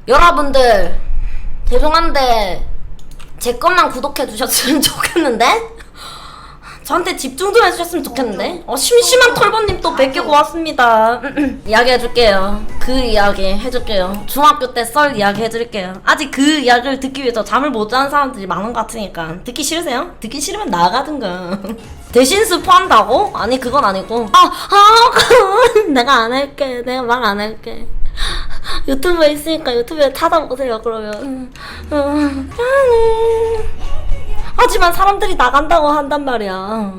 여러분들 죄송한데 제 것만 구독해 주셨으면 좋겠는데? 저한테 집중 좀 해주셨으면 좋겠는데? 심심한 털보님 또 뵙게 고맙습니다. 이야기 해줄게요. 그 이야기 해줄게요. 중학교 때 썰 이야기 해줄게요. 아직 그 이야기를 듣기 위해서 잠을 못 자는 사람들이 많은 것 같으니까. 듣기 싫으세요? 듣기 싫으면 나가든가. 대신 스포한다고? 아니 그건 아니고 내가 안 할게. 내가 말 안 할게. 유튜브에 있으니까 유튜브에 찾아보세요. 그러면 하지만 사람들이 나간다고 한단 말이야.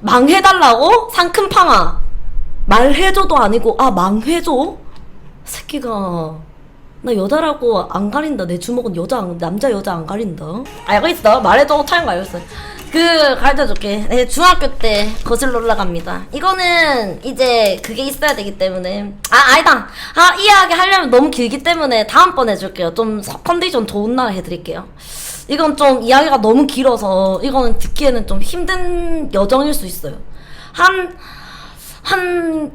망해달라고? 상큼팡아 말해줘도 아니고 망해줘? 새끼가 나 여자라고 안 가린다. 내 주먹은 남자 여자 안 가린다. 알고 있어. 말해줘. 촬영 알겠어. 가르쳐줄게. 네, 중학교 때 거슬러 올라갑니다. 이거는 이제 그게 있어야 되기 때문에 아니다. 이 이야기 하려면 너무 길기 때문에 다음번 해줄게요. 좀 컨디션 좋은 날 해드릴게요. 이건 좀 이야기가 너무 길어서 이거는 듣기에는 좀 힘든 여정일 수 있어요.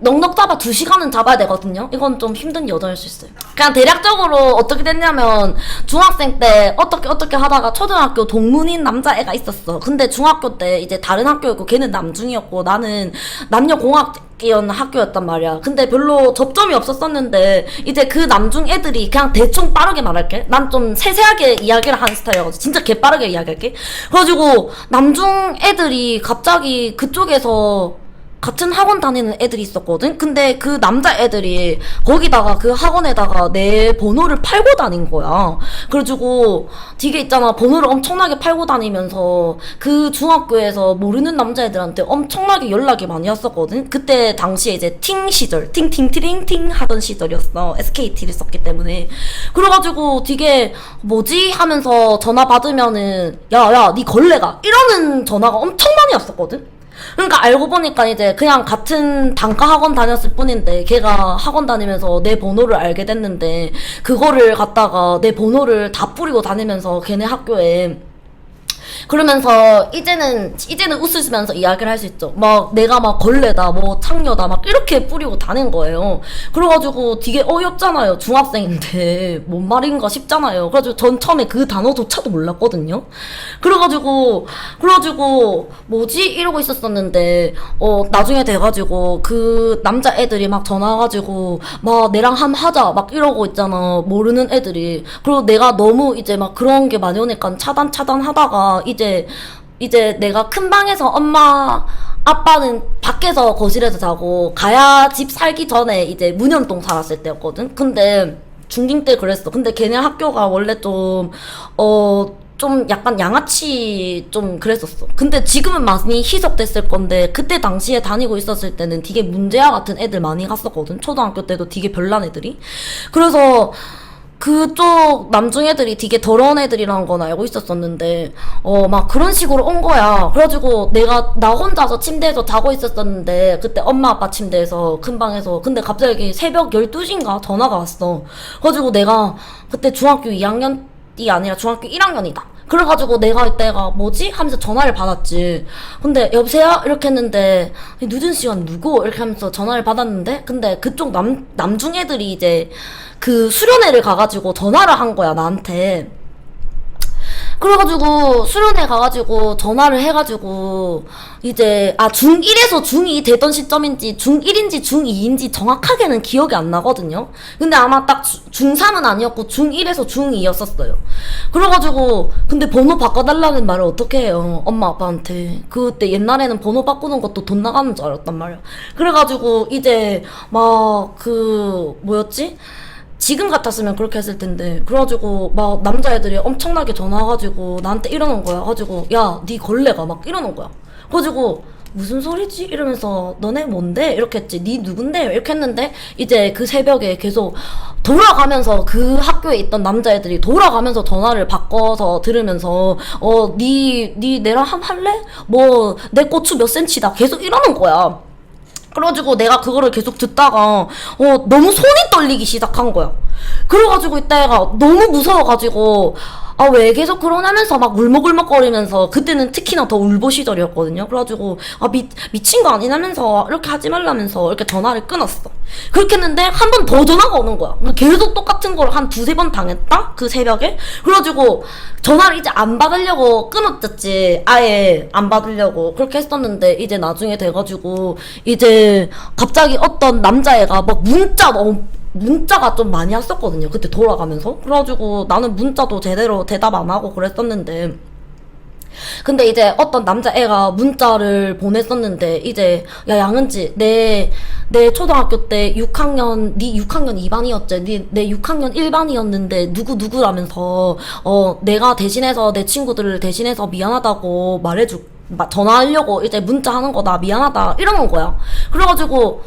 넉넉 잡아 2시간은 잡아야 되거든요. 이건 좀 힘든 여정일 수 있어요. 그냥 대략적으로 어떻게 됐냐면 중학생 때 어떻게 하다가 초등학교 동문인 남자애가 있었어. 근데 중학교 때 이제 다른 학교였고 걔는 남중이었고 나는 남녀공학이었는 학교였단 말이야. 근데 별로 접점이 없었었는데 이제 그 남중 애들이 그냥 대충 빠르게 말할게. 난 좀 세세하게 이야기를 하는 스타일이어서 진짜 개빠르게 이야기할게. 그래가지고 남중 애들이 갑자기 그쪽에서 같은 학원 다니는 애들이 있었거든? 근데 그 남자애들이 거기다가 그 학원에다가 내 번호를 팔고 다닌 거야. 그래가지고 되게 있잖아. 번호를 엄청나게 팔고 다니면서 그 중학교에서 모르는 남자애들한테 엄청나게 연락이 많이 왔었거든? 그때 당시에 이제 팅 시절, 팅팅티링팅 하던 시절이었어. SKT를 썼기 때문에. 그래가지고 되게 뭐지? 하면서 전화 받으면은 야, 니 걸레가 이러는 전화가 엄청 많이 왔었거든? 그러니까 알고 보니까 이제 그냥 같은 단과 학원 다녔을 뿐인데 걔가 학원 다니면서 내 번호를 알게 됐는데 그거를 갖다가 내 번호를 다 뿌리고 다니면서 걔네 학교에 그러면서 이제는 웃으면서 이야기를 할 수 있죠. 막 내가 막 걸레다 뭐 창녀다 막 이렇게 뿌리고 다닌 거예요. 그래가지고 되게 어이없잖아요. 중학생인데 뭔 말인가 싶잖아요. 그래가지고 전 처음에 그 단어조차도 몰랐거든요. 그래가지고 뭐지 이러고 있었었는데 나중에 돼가지고 그 남자 애들이 막 전화 와가지고 막 내랑 하자 막 이러고 있잖아. 모르는 애들이. 그리고 내가 너무 이제 막 그런 게 많이 오니까 차단 하다가 이제 내가 큰 방에서 엄마 아빠는 밖에서 거실에서 자고 가야 집 살기 전에 이제 문현동 살았을 때였거든. 근데 중딩 때 그랬어. 근데 걔네 학교가 원래 좀 약간 양아치 좀 그랬었어. 근데 지금은 많이 희석됐을 건데 그때 당시에 다니고 있었을 때는 되게 문제아 같은 애들 많이 갔었거든. 초등학교 때도 되게 별난 애들이. 그래서 그쪽 남중 애들이 되게 더러운 애들이라는 건 알고 있었었는데 막 그런 식으로 온 거야. 그래가지고 나 혼자서 침대에서 자고 있었었는데 그때 엄마 아빠 침대에서 큰 방에서 근데 갑자기 새벽 12시인가 전화가 왔어. 그래가지고 내가 그때 중학교 2학년이 아니라 중학교 1학년이다. 그래가지고 내가 이때가 뭐지? 하면서 전화를 받았지. 근데 여보세요? 이렇게 했는데 늦은 시간 누구? 이렇게 하면서 전화를 받았는데 근데 그쪽 남중 애들이 이제 그 수련회를 가가지고 전화를 한 거야 나한테. 그래가지고 수련회 가가지고 전화를 해가지고 이제 중1에서 중2 되던 시점인지 중1인지 중2인지 정확하게는 기억이 안 나거든요. 근데 아마 딱 중3은 아니었고 중1에서 중2였었어요. 그래가지고 근데 번호 바꿔달라는 말을 어떻게 해요 엄마 아빠한테. 그때 옛날에는 번호 바꾸는 것도 돈 나가는 줄 알았단 말이야. 그래가지고 이제 막 뭐였지? 지금 같았으면 그렇게 했을 텐데. 그래가지고 막 남자애들이 엄청나게 전화와가지고 나한테 이러는 거야. 가지고 야, 니 걸레가 막 이러는 거야. 그래가지고 무슨 소리지? 이러면서 너네 뭔데? 이렇게 했지. 니 누군데? 이렇게 했는데 이제 그 새벽에 계속 돌아가면서 그 학교에 있던 남자애들이 돌아가면서 전화를 바꿔서 들으면서 니 내랑 할래? 뭐 내 고추 몇 센치다 계속 이러는 거야. 그래가지고 내가 그거를 계속 듣다가 너무 손이 떨리기 시작한 거야. 그래가지고 이때가 너무 무서워가지고 아, 왜 계속 그러냐면서 막 울먹울먹거리면서, 그때는 특히나 더 울보 시절이었거든요. 그래가지고, 아, 미친 거 아니냐면서, 이렇게 하지 말라면서, 이렇게 전화를 끊었어. 그렇게 했는데, 한 번 더 전화가 오는 거야. 계속 똑같은 걸 한 두세 번 당했다? 그 새벽에? 그래가지고, 전화를 이제 안 받으려고 끊었댔지. 아예 안 받으려고. 그렇게 했었는데, 이제 나중에 돼가지고, 이제, 갑자기 어떤 남자애가 막 문자가 좀 많이 왔었거든요. 그때 돌아가면서. 그래가지고 나는 문자도 제대로 대답 안 하고 그랬었는데. 근데 이제 어떤 남자애가 문자를 보냈었는데, 이제, 야, 양은지, 내 초등학교 때 6학년, 니 6학년 2반이었지? 내 6학년 1반이었는데, 누구라면서, 내가 대신해서, 내 친구들을 대신해서 미안하다고 전화하려고 이제 문자 하는 거다, 미안하다, 이러는 거야. 그래가지고,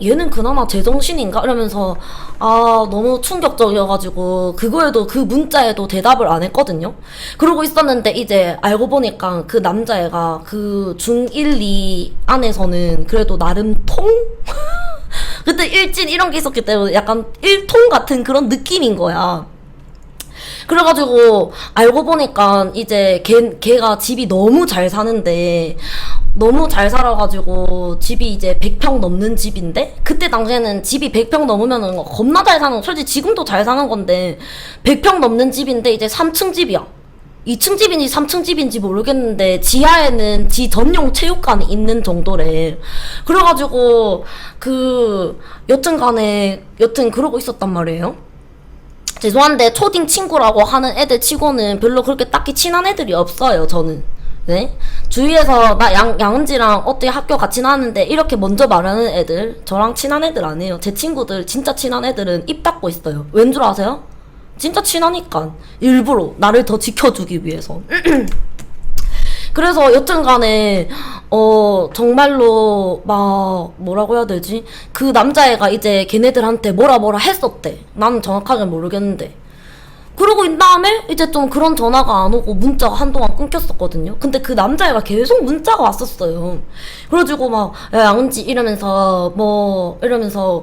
얘는 그나마 제정신인가? 이러면서, 아, 너무 충격적이어가지고, 그거에도, 그 문자에도 대답을 안 했거든요? 그러고 있었는데, 이제 알고 보니까 그 남자애가 그 중1, 2 안에서는 그래도 나름 그때 일진 이런 게 있었기 때문에 약간 일통 같은 그런 느낌인 거야. 그래가지고 알고 보니까 이제 걔가 집이 너무 잘 사는데, 너무 잘 살아가지고 집이 이제 100평 넘는 집인데, 그때 당시에는 집이 100평 넘으면은 겁나 잘 사는, 솔직히 지금도 잘 사는 건데 100평 넘는 집인데 이제 3층 집이야. 2층 집인지 3층 집인지 모르겠는데 지하에는 지 전용 체육관이 있는 정도래. 그래가지고 여튼 그러고 있었단 말이에요. 죄송한데 초딩 친구라고 하는 애들 치고는 별로 그렇게 딱히 친한 애들이 없어요, 저는. 네? 주위에서 나 양은지랑 어떻게 학교 같이 나왔는데 이렇게 먼저 말하는 애들, 저랑 친한 애들 아니에요. 제 친구들 진짜 친한 애들은 입 닫고 있어요. 왠 줄 아세요? 진짜 친하니까. 일부러 나를 더 지켜주기 위해서. 그래서 여튼간에 정말로 막 뭐라고 해야 되지? 그 남자애가 이제 걔네들한테 뭐라 했었대. 나는 정확하게 모르겠는데. 그러고 인 다음에 이제 좀 그런 전화가 안 오고 문자가 한동안 끊겼었거든요. 근데 그 남자애가 계속 문자가 왔었어요. 그래가지고 막, 야, 양은지 이러면서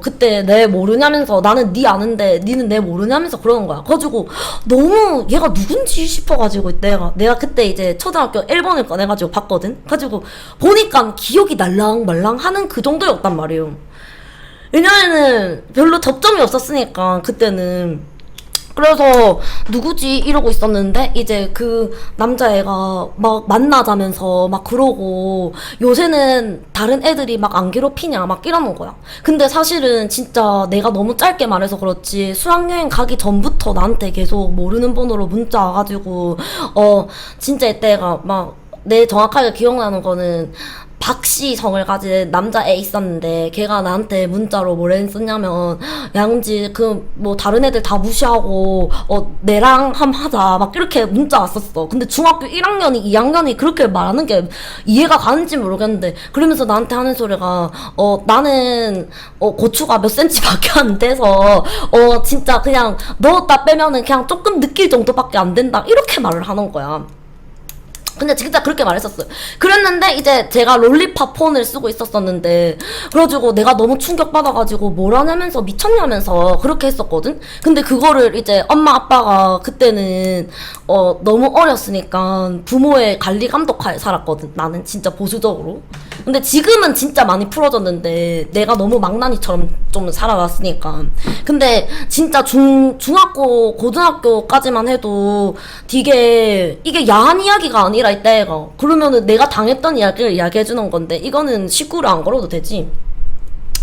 그때 내 모르냐면서, 나는 니 아는데 니는 내 모르냐면서 그러는 거야. 그래가지고 너무 얘가 누군지 싶어가지고 내가 그때 이제 초등학교 1번을 꺼내가지고 봤거든. 그래가지고 보니까 기억이 날랑말랑 하는 그 정도였단 말이에요. 왜냐면은 별로 접점이 없었으니까 그때는. 그래서 누구지 이러고 있었는데, 이제 그 남자애가 막 만나자면서 막 그러고, 요새는 다른 애들이 막 안 괴롭히냐 막 이러는 거야. 근데 사실은 진짜 내가 너무 짧게 말해서 그렇지, 수학여행 가기 전부터 나한테 계속 모르는 번호로 문자 와가지고, 진짜 이때가 막, 내 정확하게 기억나는 거는 박씨 성을 가진 남자애 있었는데, 걔가 나한테 문자로 뭐라 했었냐면, 양지 뭐 다른 애들 다 무시하고 내랑 하자 막 이렇게 문자 왔었어. 근데 중학교 1학년이 2학년이 그렇게 말하는 게 이해가 가는지 모르겠는데, 그러면서 나한테 하는 소리가 나는 고추가 몇 센치밖에 안 돼서 진짜 그냥 넣었다 빼면은 그냥 조금 느낄 정도밖에 안 된다, 이렇게 말을 하는 거야. 근데 진짜 그렇게 말했었어요. 그랬는데 이제 제가 롤리팝 폰을 쓰고 있었었는데, 그래가지고 내가 너무 충격받아가지고 뭐라냐면서 미쳤냐면서 그렇게 했었거든. 근데 그거를 이제 엄마 아빠가 그때는 너무 어렸으니까 부모의 관리 감독하에 살았거든. 나는 진짜 보수적으로. 근데 지금은 진짜 많이 풀어졌는데 내가 너무 망나니처럼 좀 살아왔으니까. 근데 진짜 중학교 고등학교까지만 해도 되게 이게 야한 이야기가 아니라 이때가, 그러면은 내가 당했던 이야기를 이야기해주는 건데, 이거는 식구를 안 걸어도 되지.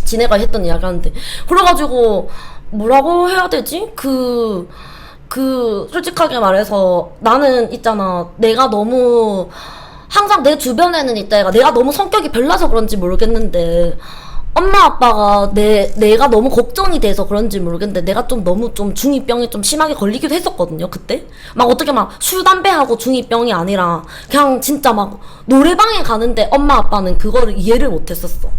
지네가 했던 이야기 하는데. 그래가지고 뭐라고 해야 되지? 솔직하게 말해서 나는 있잖아, 내가 너무 항상 내 주변에는 이때가 내가 너무 성격이 별나서 그런지 모르겠는데, 엄마 아빠가 내가 너무 걱정이 돼서 그런지 모르겠는데, 내가 좀 너무 좀 중2병이 좀 심하게 걸리기도 했었거든요, 그때. 막 어떻게 막 술, 담배하고 중2병이 아니라, 그냥 진짜 막 노래방에 가는데 엄마 아빠는 그거를 이해를 못 했었어.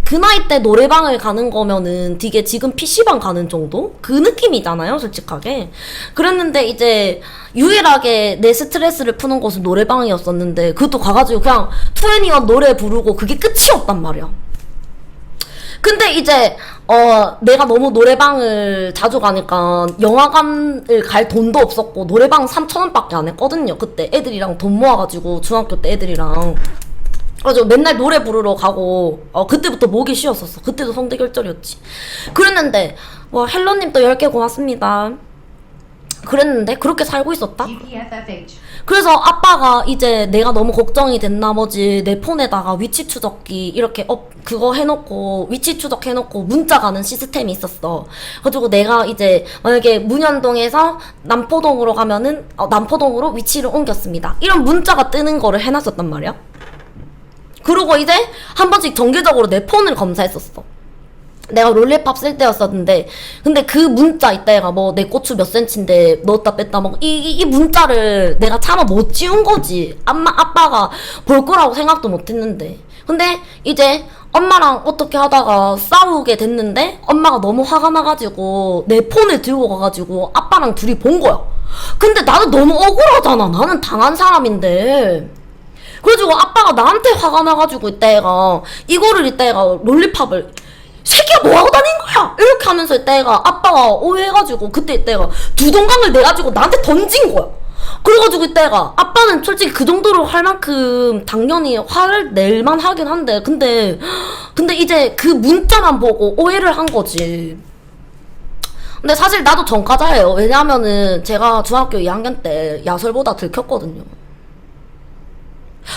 그 나이 때 노래방을 가는 거면은 되게 지금 PC방 가는 정도? 그 느낌이잖아요, 솔직하게. 그랬는데 이제 유일하게 내 스트레스를 푸는 곳은 노래방이었었는데, 그것도 가가지고 그냥 2NE1 노래 부르고 그게 끝이었단 말이야. 근데 이제 내가 너무 노래방을 자주 가니까 영화관을 갈 돈도 없었고 노래방 3,000원밖에 안 했거든요. 그때 애들이랑 돈 모아가지고 중학교 때 애들이랑 그래서 맨날 노래 부르러 가고 그때부터 목이 쉬었었어. 그때도 성대결절이었지. 그랬는데 헬로님 또 10개 고맙습니다. 그랬는데 그렇게 살고 있었다? 그래서 아빠가 이제 내가 너무 걱정이 된 나머지 내 폰에다가 위치 추적기 이렇게 그거 해놓고 위치 추적해놓고 문자 가는 시스템이 있었어. 그래가지고 내가 이제 만약에 문현동에서 남포동으로 가면은 남포동으로 위치를 옮겼습니다. 이런 문자가 뜨는 거를 해놨었단 말이야. 그리고 이제 한 번씩 정기적으로 내 폰을 검사했었어. 내가 롤리팝 쓸 때였었는데 근데 그 문자 이따가 뭐 내 고추 몇 센치인데 넣었다 뺐다 뭐 이 문자를 내가 차마 못 지운 거지. 아빠가 볼 거라고 생각도 못 했는데 근데 이제 엄마랑 어떻게 하다가 싸우게 됐는데 엄마가 너무 화가 나가지고 내 폰을 들고 가가지고 아빠랑 둘이 본 거야. 근데 나는 너무 억울하잖아. 나는 당한 사람인데. 그래가지고 아빠가 나한테 화가 나가지고 이따가 이거를 이따가 롤리팝을 새끼야 뭐하고 다닌 거야 이렇게 하면서 이때가 아빠가 오해해가지고 그때 이때가 두 동강을 내가지고 나한테 던진 거야. 그래가지고 이때가 아빠는 솔직히 그 정도로 할 만큼 당연히 화를 낼만 하긴 한데 근데 이제 그 문자만 보고 오해를 한 거지. 근데 사실 나도 전과자예요. 왜냐하면은 제가 중학교 2학년 때 야설보다 들켰거든요.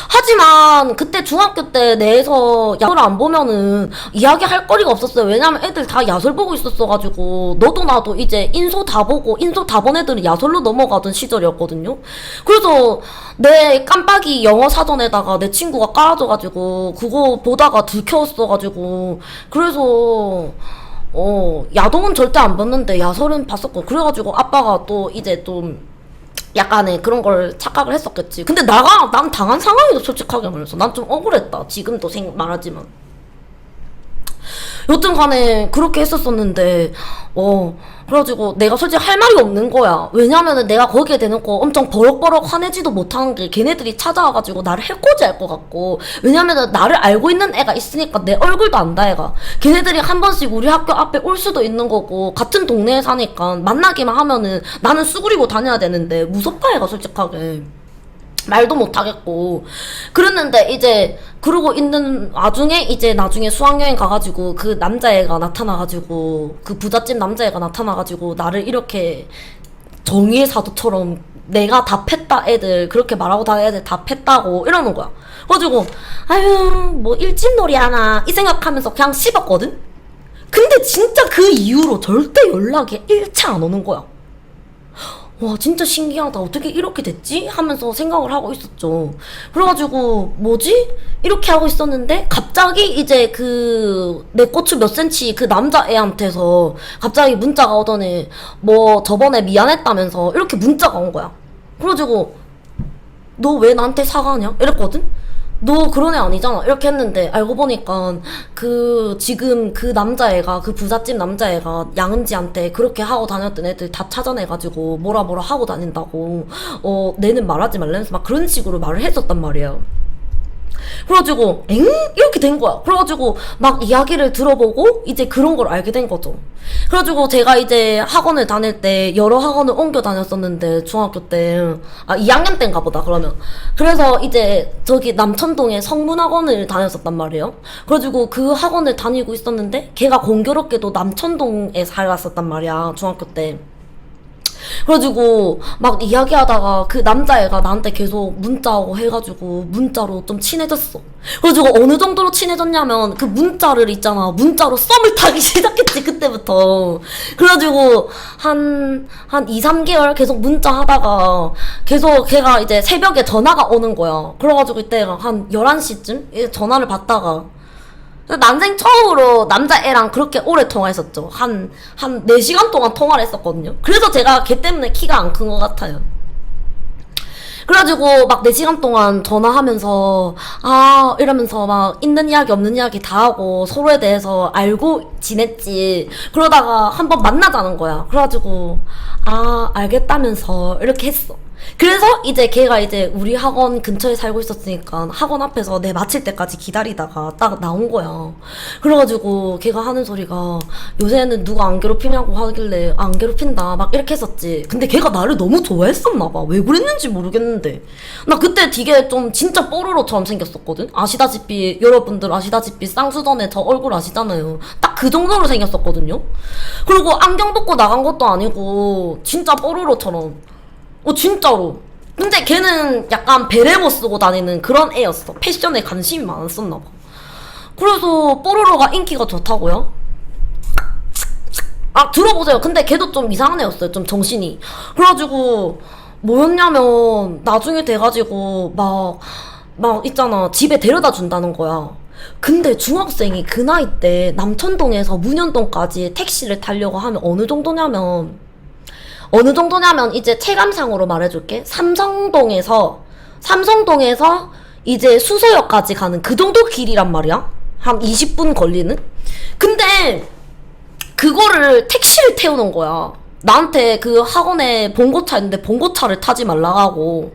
하지만 그때 중학교 때 내에서 야설을 안 보면은 이야기할 거리가 없었어요. 왜냐면 애들 다 야설 보고 있었어가지고 너도 나도 이제 인소 다 보고 인소 다 본 애들은 야설로 넘어가던 시절이었거든요. 그래서 내 깜빡이 영어 사전에다가 내 친구가 깔아줘가지고 그거 보다가 들켰어가지고 그래서 야동은 절대 안 봤는데 야설은 봤었고 그래가지고 아빠가 또 이제 좀 약간의 그런 걸 착각을 했었겠지. 근데 난 당한 상황이도 솔직하게 말해서 난 좀 억울했다. 지금도 말하지만. 여튼 간에 그렇게 했었었는데 그래가지고 내가 솔직히 할 말이 없는 거야. 왜냐면은 내가 거기에 대놓고 엄청 버럭버럭 화내지도 못하는 게 걔네들이 찾아와가지고 나를 해코지할 것 같고 왜냐면은 나를 알고 있는 애가 있으니까 내 얼굴도 안다 애가. 걔네들이 한 번씩 우리 학교 앞에 올 수도 있는 거고 같은 동네에 사니까 만나기만 하면은 나는 수그리고 다녀야 되는데 무섭다 애가 솔직하게. 말도 못하겠고 그랬는데 이제 그러고 있는 와중에 이제 나중에 수학여행 가가지고 그 남자애가 나타나가지고 그 부잣집 남자애가 나타나가지고 나를 이렇게 정의의 사도처럼 내가 다 팼다 애들 그렇게 말하고 다니는 애들 다 팼다고 이러는 거야. 그래가지고 아유 뭐 일진놀이 하나 이 생각하면서 그냥 씹었거든. 근데 진짜 그 이후로 절대 연락이 일체 안 오는 거야. 와 진짜 신기하다 어떻게 이렇게 됐지? 하면서 생각을 하고 있었죠. 그래가지고 뭐지? 이렇게 하고 있었는데 갑자기 이제 그 내 고추 몇 센치 그 남자애한테서 갑자기 문자가 오더니 뭐 저번에 미안했다면서 이렇게 문자가 온 거야. 그래가지고 너 왜 나한테 사과하냐? 이랬거든? 너 그런 애 아니잖아 이렇게 했는데 알고 보니까 그 지금 그 남자애가 그 부잣집 남자애가 양은지한테 그렇게 하고 다녔던 애들 다 찾아내가지고 뭐라 하고 다닌다고 내는 말하지 말라면서 막 그런 식으로 말을 했었단 말이에요. 그래가지고 엥? 이렇게 된 거야. 그래가지고 막 이야기를 들어보고 이제 그런 걸 알게 된 거죠. 그래가지고 제가 이제 학원을 다닐 때 여러 학원을 옮겨 다녔었는데 중학교 때 2학년 때인가 보다 그러면. 그래서 이제 저기 남천동에 성문학원을 다녔었단 말이에요. 그래가지고 그 학원을 다니고 있었는데 걔가 공교롭게도 남천동에 살았었단 말이야 중학교 때. 그래가지고 막 이야기하다가 그 남자애가 나한테 계속 문자하고 해가지고 문자로 좀 친해졌어. 그래가지고 어느 정도로 친해졌냐면 그 문자를 있잖아 문자로 썸을 타기 시작했지 그때부터. 그래가지고 한 2-3개월 계속 문자 하다가 계속 걔가 이제 새벽에 전화가 오는 거야. 그래가지고 이때가 한 11시쯤 전화를 받다가 난생 처음으로 남자애랑 그렇게 오래 통화했었죠. 한 4시간 동안 통화를 했었거든요. 그래서 제가 걔 때문에 키가 안 큰 것 같아요. 그래가지고 막 4시간 동안 전화하면서 이러면서 막 있는 이야기 없는 이야기 다 하고 서로에 대해서 알고 지냈지. 그러다가 한번 만나자는 거야. 그래가지고 알겠다면서 이렇게 했어. 그래서 이제 걔가 이제 우리 학원 근처에 살고 있었으니까 학원 앞에서 내 마칠 때까지 기다리다가 딱 나온 거야. 그래가지고 걔가 하는 소리가 요새는 누가 안 괴롭히냐고 하길래 안 괴롭힌다 막 이렇게 했었지. 근데 걔가 나를 너무 좋아했었나봐. 왜 그랬는지 모르겠는데 나 그때 되게 좀 진짜 뽀로로처럼 생겼었거든. 아시다시피 여러분들 아시다시피 쌍수전에 저 얼굴 아시잖아요. 딱 그 정도로 생겼었거든요. 그리고 안경 벗고 나간 것도 아니고 진짜 뽀로로처럼. 진짜로. 근데 걔는 약간 베레모 쓰고 다니는 그런 애였어. 패션에 관심이 많았었나봐. 그래서 뽀로로가 인기가 좋다고요? 아, 들어보세요. 근데 걔도 좀 이상한 애였어요. 좀 정신이. 그래가지고 뭐였냐면 나중에 돼가지고 막 있잖아. 집에 데려다 준다는 거야. 근데 중학생이 그 나이 때 남천동에서 문현동까지 택시를 타려고 하면 어느 정도냐면 이제 체감상으로 말해줄게. 삼성동에서 이제 수서역까지 가는 그 정도 길이란 말이야. 한 20분 걸리는? 근데 그거를 택시를 태우는 거야. 나한테 그 학원에 봉고차 있는데 봉고차를 타지 말라 하고.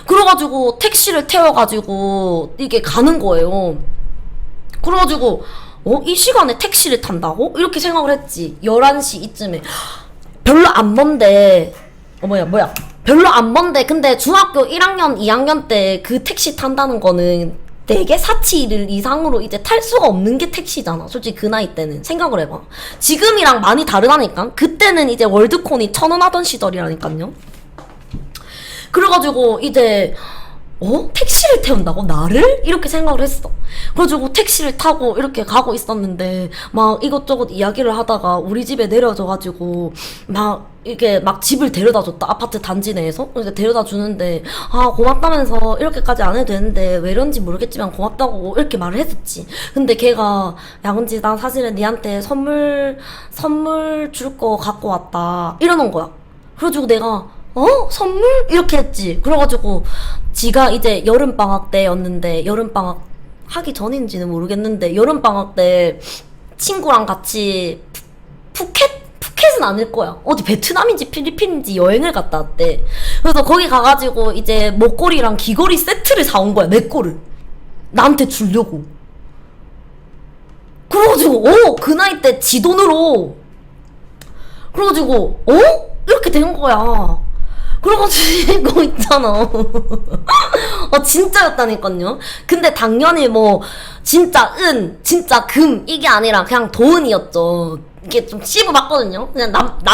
그래가지고 택시를 태워가지고 이게 가는 거예요. 그래가지고 이 시간에 택시를 탄다고? 이렇게 생각을 했지. 11시 이쯤에. 별로 안 먼데 별로 안 먼데 근데 중학교 1학년 2학년 때 그 택시 탄다는 거는 되게 사치를 이상으로 이제 탈 수가 없는 게 택시잖아. 솔직히 그 나이 때는 생각을 해봐. 지금이랑 많이 다르다니까. 그때는 이제 월드콘이 1,000원 하던 시절이라니까요. 그래가지고 이제 택시를 태운다고? 나를? 이렇게 생각을 했어. 그래가지고 택시를 타고 이렇게 가고 있었는데 막 이것저것 이야기를 하다가 우리 집에 내려져가지고 막 이게 막 집을 데려다 줬다. 아파트 단지 내에서. 그래서 데려다 주는데 고맙다면서 이렇게까지 안 해도 되는데 왜 이런지 모르겠지만 고맙다고 이렇게 말을 했었지. 근데 걔가 야 근지 난 사실은 니한테 선물 줄 거 갖고 왔다 이러는 거야. 그래가지고 내가 선물? 이렇게 했지. 그래가지고 지가 이제 여름방학 때였는데 여름방학 하기 전인지는 모르겠는데 여름방학 때 친구랑 같이 푸켓은 아닐 거야. 어디 베트남인지 필리핀인지 여행을 갔다 왔대. 그래서 거기 가가지고 이제 목걸이랑 귀걸이 세트를 사온 거야. 내 거를 나한테 주려고. 그래가지고 그 나이 때 지 돈으로. 그래가지고 이렇게 된 거야. 그래가지고 있잖아. 진짜였다니까요. 근데 당연히 뭐 진짜 진짜 금 이게 아니라 그냥 돈이었죠. 이게 좀 씹어봤거든요. 그냥 납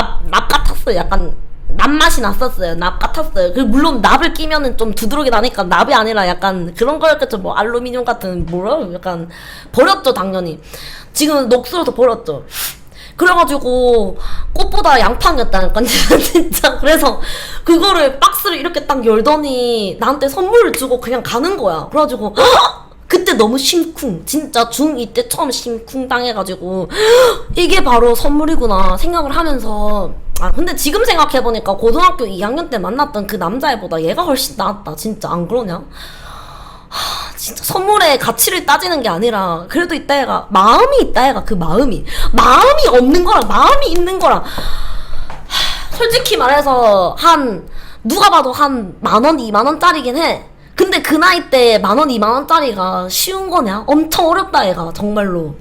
같았어요. 약간 납맛이 났었어요. 납 같았어요. 그리고 물론 납을 끼면은 좀 두드러기 나니까 납이 아니라 약간 그런 거였겠죠. 뭐 알루미늄 같은 약간 버렸죠 당연히. 지금 녹슬어서 버렸죠. 그래가지고 꽃보다 양팡이었다니까 진짜. 그래서 그거를 박스를 이렇게 딱 열더니 나한테 선물을 주고 그냥 가는 거야. 그래가지고 그때 너무 심쿵. 진짜 중2 때 처음 심쿵 당해가지고 이게 바로 선물이구나 생각을 하면서 근데 지금 생각해보니까 고등학교 2학년 때 만났던 그 남자애보다 얘가 훨씬 나았다. 진짜 안 그러냐? 진짜 선물의 가치를 따지는 게 아니라 그래도 이따 애가 마음이 있다. 애가 그 마음이 없는 거랑 마음이 있는 거랑 솔직히 말해서 누가 봐도 한 10,000원 20,000원짜리긴 해. 근데 그 나이 때 10,000원 20,000원짜리가 쉬운 거냐? 엄청 어렵다 애가 정말로.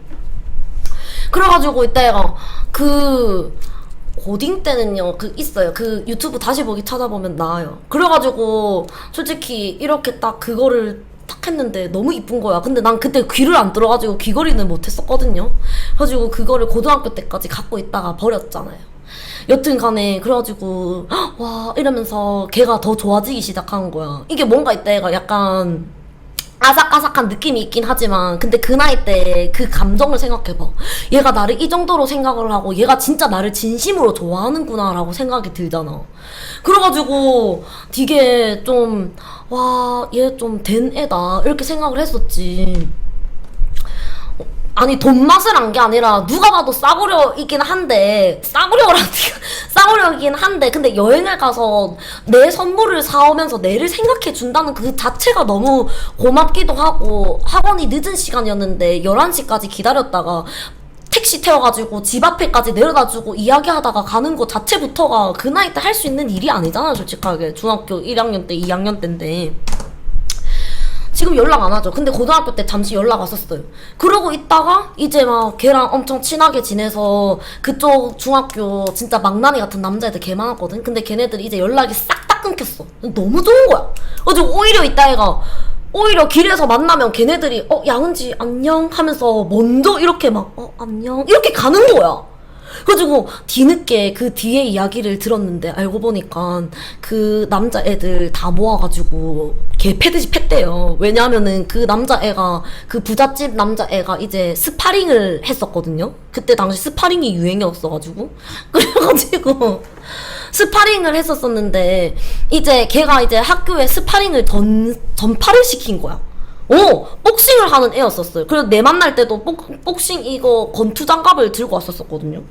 그래가지고 이따 애가 고딩 때는요 있어요. 그 유튜브 다시 보기 찾아보면 나와요. 그래가지고 솔직히 이렇게 딱 그거를 딱 했는데 너무 이쁜 거야. 근데 난 그때 귀를 안 뚫어가지고 귀걸이는 못했었거든요. 그래가지고 그거를 고등학교 때까지 갖고 있다가 버렸잖아요. 여튼 간에 그래가지고 와 이러면서 걔가 더 좋아지기 시작한 거야. 이게 뭔가 이때 애가 약간 아삭아삭한 느낌이 있긴 하지만 근데 그 나이 때 그 감정을 생각해봐. 얘가 나를 이 정도로 생각을 하고 얘가 진짜 나를 진심으로 좋아하는구나 라고 생각이 들잖아. 그래가지고 되게 좀 와 얘 좀 된 애다 이렇게 생각을 했었지. 아니 돈 맛을 안 게 아니라 누가 봐도 싸구려이긴 한데 싸구려이긴 한데 근데 여행을 가서 내 선물을 사오면서 내를 생각해 준다는 그 자체가 너무 고맙기도 하고 학원이 늦은 시간이었는데 11시까지 기다렸다가 택시 태워가지고 집 앞에까지 내려다주고 이야기하다가 가는 거 자체부터가 그 나이 때 할 수 있는 일이 아니잖아 솔직하게. 중학교 1학년 때 2학년 때인데 지금 연락 안 하죠. 근데 고등학교 때 잠시 연락 왔었어요. 그러고 있다가 이제 막 걔랑 엄청 친하게 지내서 그쪽 중학교 진짜 망나니 같은 남자애들 개 많았거든. 근데 걔네들이 이제 연락이 싹 다 끊겼어. 너무 좋은 거야. 그래서 오히려 이따 애가 오히려 길에서 만나면 걔네들이 양은지 안녕 하면서 먼저 이렇게 막 안녕 이렇게 가는 거야. 그래가지고 뒤늦게 그 뒤에 이야기를 들었는데 알고 보니까 그 남자애들 다 모아가지고 개 패듯이 팼대요. 왜냐하면은 그 남자애가 그 부잣집 남자애가 이제 스파링을 했었거든요. 그때 당시 스파링이 유행이었어가지고 그래가지고 스파링을 했었었는데 이제 걔가 이제 학교에 스파링을 전파를 시킨 거야. 복싱을 하는 애였었어요. 그래서 내 만날 때도 복싱 이거 권투 장갑을 들고 왔었거든요.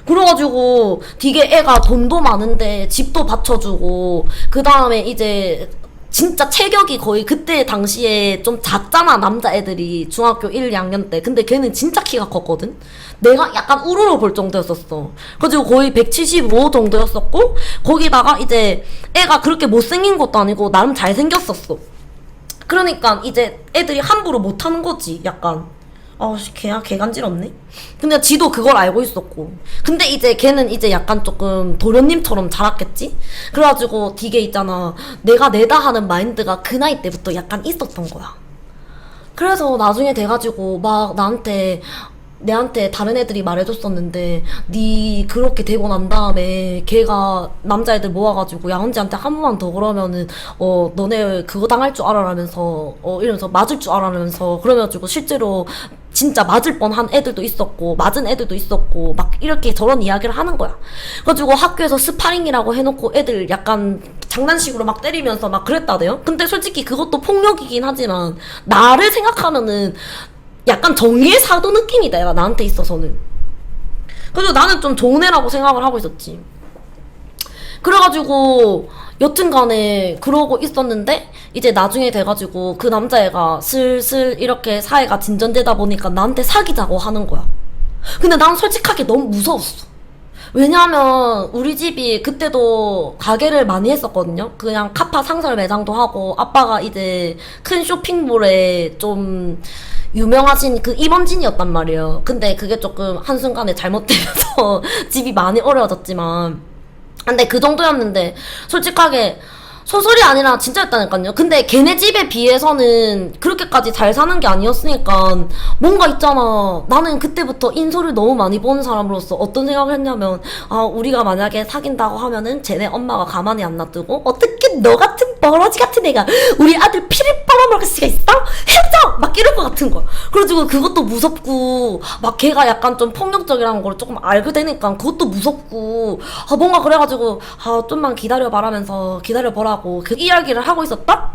그래가지고 되게 애가 돈도 많은데 집도 받쳐주고 그 다음에 이제 진짜 체격이 거의 그때 당시에 좀 작잖아 남자애들이 중학교 1, 2학년 때. 근데 걔는 진짜 키가 컸거든. 내가 약간 우러러 볼 정도였었어. 그래가지고 거의 175 정도였었고 거기다가 이제 애가 그렇게 못생긴 것도 아니고 나름 잘생겼었어. 그러니까 이제 애들이 함부로 못하는 거지 약간. 걔야 개간지럽네. 근데 지도 그걸 알고 있었고. 근데 이제 걔는 이제 약간 조금 도련님처럼 자랐겠지? 그래가지고 되게 있잖아 내가 내다 하는 마인드가 그 나이 때부터 약간 있었던 거야. 그래서 나중에 돼가지고 막 내한테 다른 애들이 말해줬었는데 니 그렇게 되고 난 다음에 걔가 남자애들 모아가지고 양은지한테 한 번만 더 그러면은 너네 그거 당할 줄 알아라면서 이러면서 맞을 줄 알아라면서 그래가지고 실제로 진짜 맞을 뻔한 애들도 있었고 맞은 애들도 있었고 막 이렇게 저런 이야기를 하는 거야. 그래가지고 학교에서 스파링이라고 해놓고 애들 약간 장난식으로 막 때리면서 막 그랬다대요. 근데 솔직히 그것도 폭력이긴 하지만 나를 생각하면은 약간 정의의 사도 느낌이다 얘가 나한테 있어서는. 그래서 나는 좀 좋은 애라고 생각을 하고 있었지. 그래가지고 여튼간에 그러고 있었는데 이제 나중에 돼가지고 그 남자애가 슬슬 이렇게 사이가 진전되다 보니까 나한테 사귀자고 하는 거야. 근데 난 솔직하게 너무 무서웠어. 왜냐하면 우리 집이 그때도 가게를 많이 했었거든요. 그냥 카파 상설 매장도 하고 아빠가 이제 큰 쇼핑몰에 좀 유명하신 그 임원진이었단 말이에요. 근데 그게 조금 한순간에 잘못되면서 집이 많이 어려워졌지만 근데 그 정도였는데 솔직하게 소설이 아니라 진짜였다니까요. 근데 걔네 집에 비해서는 그렇게까지 잘 사는 게 아니었으니까 뭔가 있잖아. 나는 그때부터 인소를 너무 많이 보는 사람으로서 어떤 생각을 했냐면 우리가 만약에 사귄다고 하면은 쟤네 엄마가 가만히 안 놔두고 어떻게 너 같은 버러지 같은 애가 우리 아들 피를 빨아먹을 수가 있어? 헤어져! 막 이럴 것 같은 거야. 그래가지고 그것도 무섭고 막 걔가 약간 좀 폭력적이라는 걸 조금 알게 되니까 그것도 무섭고 뭔가 그래가지고 좀만 기다려봐라면서 기다려보라고 그 이야기를 하고 있었다?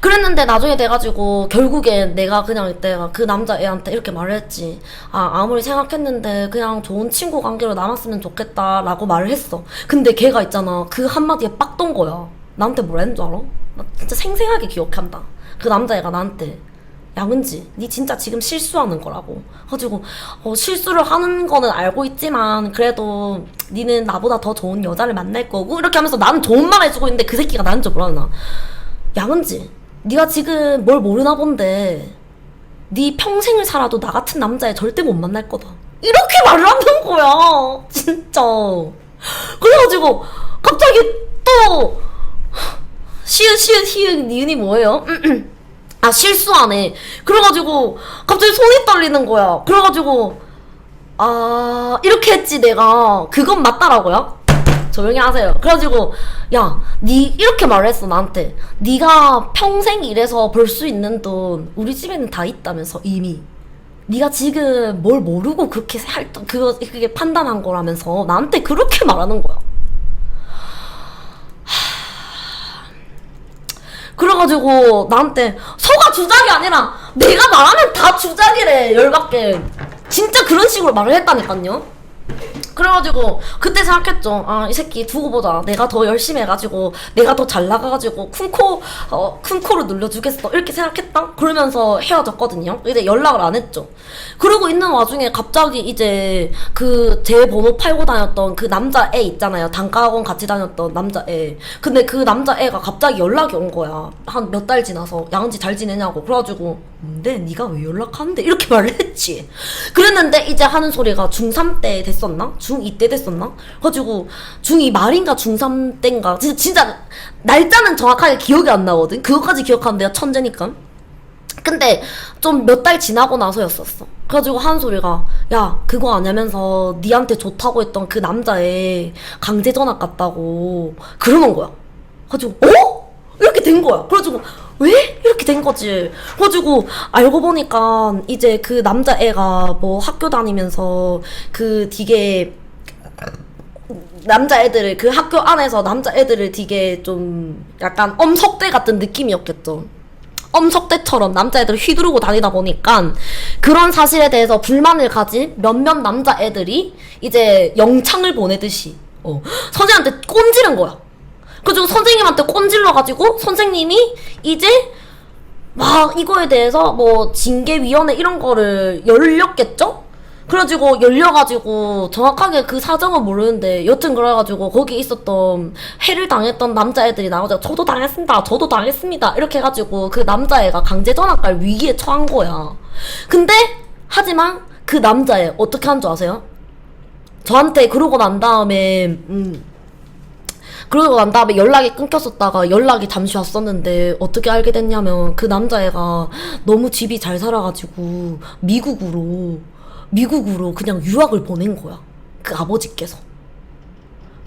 그랬는데 나중에 돼가지고 결국엔 내가 그냥 이때가 그 남자애한테 이렇게 말을 했지. 아무리 생각했는데 그냥 좋은 친구 관계로 남았으면 좋겠다 라고 말을 했어. 근데 걔가 있잖아 그 한마디에 빡 돈 거야. 나한테 뭐라 했는 줄 알아? 나 진짜 생생하게 기억한다. 그 남자애가 나한테 양은지 니 진짜 지금 실수하는 거라고. 그래가지고 실수를 하는 거는 알고 있지만 그래도 니는 나보다 더 좋은 여자를 만날 거고 이렇게 하면서 나는 좋은 말 해주고 있는데 그 새끼가 나한테 뭐라 하나. 양은지 니가 지금 뭘 모르나 본데 니 평생을 살아도 나 같은 남자애 절대 못 만날 거다 이렇게 말을 하는 거야 진짜. 그래가지고 갑자기 또 시은 니은이 뭐예요? 실수하네. 그래가지고 갑자기 손이 떨리는 거야. 그래가지고 이렇게 했지 내가. 그건 맞다라고요? 조용히 하세요. 그래가지고 야, 니 이렇게 말했어 나한테. 니가 평생 일해서 벌 수 있는 돈 우리 집에는 다 있다면서 이미. 니가 지금 뭘 모르고 그렇게 그게 판단한 거라면서 나한테 그렇게 말하는 거야. 그래가지고 나한테 서가 주작이 아니라 내가 말하면 다 주작이래. 열받게 진짜 그런 식으로 말을 했다니까요. 그래가지고 그때 생각했죠. 아, 이 새끼 두고 보자. 내가 더 열심히 해가지고 내가 더 잘 나가가지고 쿵코를 눌러주겠어 이렇게 생각했다. 그러면서 헤어졌거든요. 이제 연락을 안 했죠. 그러고 있는 와중에 갑자기 이제 그 제 번호 팔고 다녔던 그 남자애 있잖아요. 단과학원 같이 다녔던 남자애. 근데 그 남자애가 갑자기 연락이 온 거야. 한 몇 달 지나서 양은지 잘 지내냐고. 그래가지고 근데 네가 왜 연락하는데 이렇게 말을 했지. 그랬는데 이제 하는 소리가 중3 때 됐었나? 중2 때 됐었나? 그래가지고 중2 말인가 중3 때인가 진짜 날짜는 정확하게 기억이 안 나거든. 그것까지 기억하면 내가 천재니까. 근데 좀 몇 달 지나고 나서였었어. 그래가지고 하는 소리가 야 그거 아냐면서 니한테 좋다고 했던 그 남자애 강제 전학 갔다고 그러는 거야. 그래가지고 어? 이렇게 된 거야. 그래가지고 왜? 이렇게 된 거지. 그래가지고 알고 보니까 이제 그 남자애가 뭐 학교 다니면서 그 되게 남자애들을 그 학교 안에서 남자애들을 되게 좀 약간 엄석대 같은 느낌이었겠죠. 엄석대처럼 남자애들을 휘두르고 다니다 보니까 그런 사실에 대해서 불만을 가진 몇몇 남자애들이 이제 영창을 보내듯이 선생님한테 꼰지른 거야. 그래가지고 선생님한테 꼰질러가지고 선생님이 이제 막 이거에 대해서 뭐 징계위원회 이런 거를 열렸겠죠? 그래가지고 열려가지고 정확하게 그 사정은 모르는데 여튼 그래가지고 거기 있었던 해를 당했던 남자애들이 나와서 저도 당했습니다. 저도 당했습니다. 이렇게 해가지고 그 남자애가 강제 전학 갈 위기에 처한 거야. 근데 하지만 그 남자애 어떻게 한 줄 아세요? 저한테 그러고 난 다음에 연락이 끊겼었다가 연락이 잠시 왔었는데 어떻게 알게 됐냐면 그 남자애가 너무 집이 잘 살아가지고 미국으로 그냥 유학을 보낸 거야. 그 아버지께서.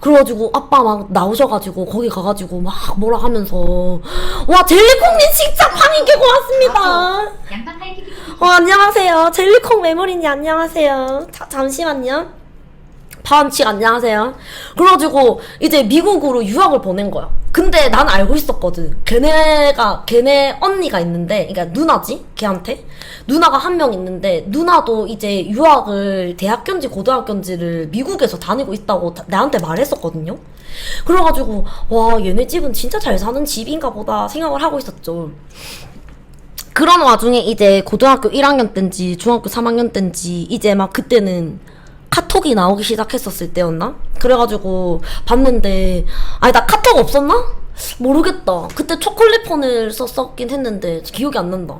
그래가지고 아빠 막 나오셔가지고 거기 가가지고 막 뭐라 하면서 와 젤리콩님 직접 환인께 고맙습니다. 안녕하세요. 젤리콩 메모리님 안녕하세요. 잠시만요. 파원칙 안녕하세요. 그래가지고 이제 미국으로 유학을 보낸 거야. 근데 난 알고 있었거든. 걔네 언니가 있는데, 그러니까 누나지? 걔한테 누나가 한 명 있는데 누나도 이제 유학을 대학교인지 고등학교인지를 미국에서 다니고 있다고 나한테 말했었거든요. 그래가지고 와 얘네 집은 진짜 잘 사는 집인가 보다 생각을 하고 있었죠. 그런 와중에 이제 고등학교 1학년 땐지 중학교 3학년 땐지 이제 막 그때는 카톡이 나오기 시작했었을 때였나? 그래가지고 봤는데 아니 나 카톡 없었나? 모르겠다. 그때 초콜릿 폰을 썼긴 했는데 기억이 안 난다.